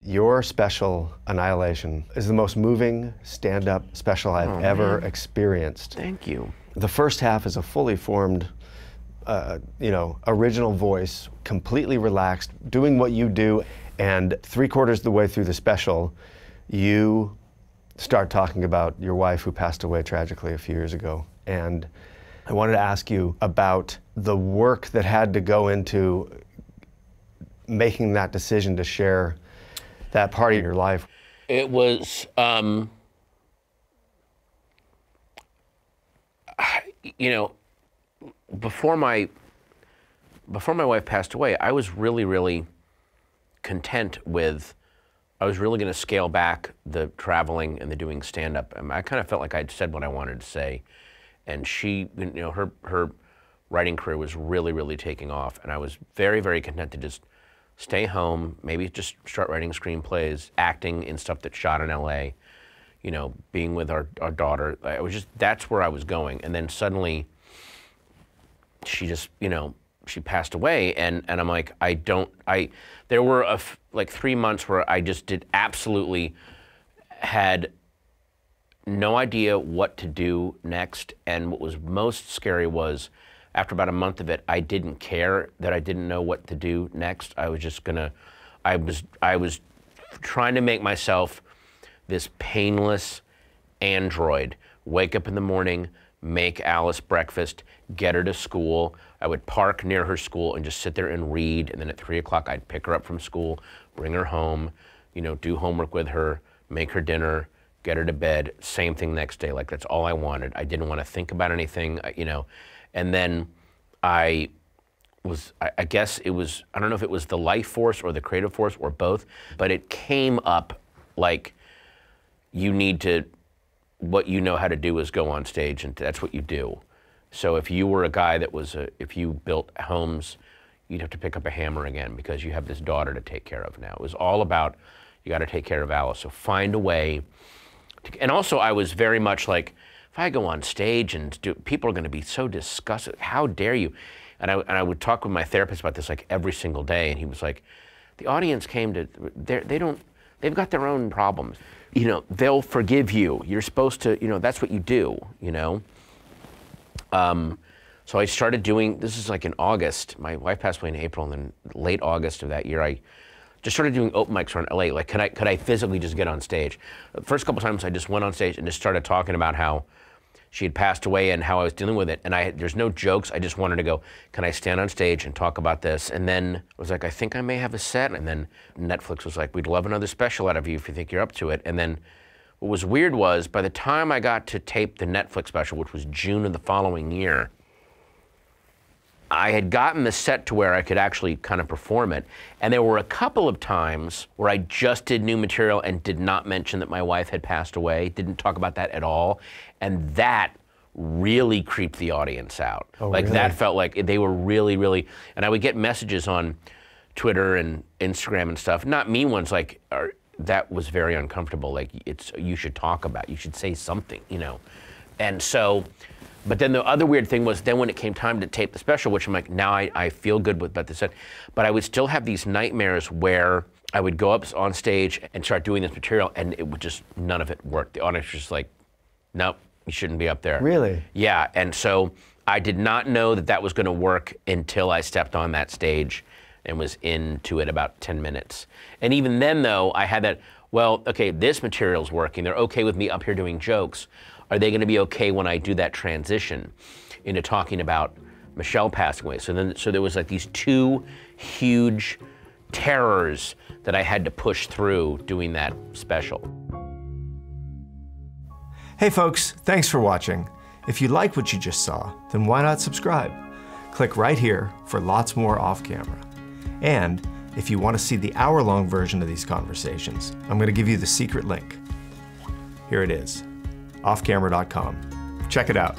Your special, Annihilation, is the most moving stand-up special I've ever experienced. Thank you. The first half is a fully formed, original voice, completely relaxed, doing what you do, and 3/4 of the way through the special, you start talking about your wife who passed away tragically a few years ago. And I wanted to ask you about the work that had to go into making that decision to share that part of your life. It was, before my wife passed away, I was really, really content with, I was really going to scale back the traveling and the doing stand-up. I kind of felt like I'd said what I wanted to say. And she, her writing career was really, really taking off. And I was very, very content to just stay home, maybe just start writing screenplays, acting in stuff that's shot in LA, being with our daughter. I was just, that's where I was going. And then suddenly she just, she passed away, and I'm like, there were like 3 months where I just had no idea what to do next. And what was most scary was, after about a month of it, I didn't care that I didn't know what to do next. I was just I was trying to make myself this painless android. Wake up in the morning, make Alice breakfast, get her to school. I would park near her school and just sit there and read. And then at 3 o'clock, I'd pick her up from school, bring her home, do homework with her, make her dinner, get her to bed. Same thing next day. Like, that's all I wanted. I didn't want to think about anything, And then I guess it was, I don't know if it was the life force or the creative force or both, but it came up like, what you know how to do is go on stage, and that's what you do. So if you were a guy if you built homes, you'd have to pick up a hammer again because you have this daughter to take care of now. It was all about, you got to take care of Alice. So find a way and also I was very much like, if I go on stage and people are going to be so disgusted. How dare you? And I would talk with my therapist about this like every single day, and he was like, the audience came to, they've got their own problems. They'll forgive you. You're supposed to, that's what you do, So I started doing, this is like in August, my wife passed away in April, and then late August of that year, I just started doing open mics around LA. Like, could I physically just get on stage? The first couple times I just went on stage and just started talking about how she had passed away and how I was dealing with it. And there's no jokes. I just wanted to go, can I stand on stage and talk about this? And then I was like, I think I may have a set. And then Netflix was like, we'd love another special out of you if you think you're up to it. And then what was weird was, by the time I got to tape the Netflix special, which was June of the following year, I had gotten the set to where I could actually kind of perform it. And there were a couple of times where I just did new material and did not mention that my wife had passed away, didn't talk about that at all. And that really creeped the audience out. Oh, like, really? That felt like they were really, really, and I would get messages on Twitter and Instagram and stuff, not mean ones, like, that was very uncomfortable. Like, you should talk about, you should say something, And so, but then the other weird thing was, then when it came time to tape the special, which I'm like, now I feel good about this set, but I would still have these nightmares where I would go up on stage and start doing this material, and it would just, none of it worked. The audience was just like, nope, you shouldn't be up there. Really? Yeah, and so I did not know that was going to work until I stepped on that stage and was into it about 10 minutes. And even then, though, I had that, well, okay, this material's working. They're okay with me up here doing jokes. Are they going to be okay when I do that transition into talking about Michelle passing away? So there was like these two huge terrors that I had to push through doing that special. Hey folks, thanks for watching. If you like what you just saw, then why not subscribe? Click right here for lots more off camera. And if you want to see the hour-long version of these conversations, I'm going to give you the secret link. Here it is. offcamera.com. Check it out.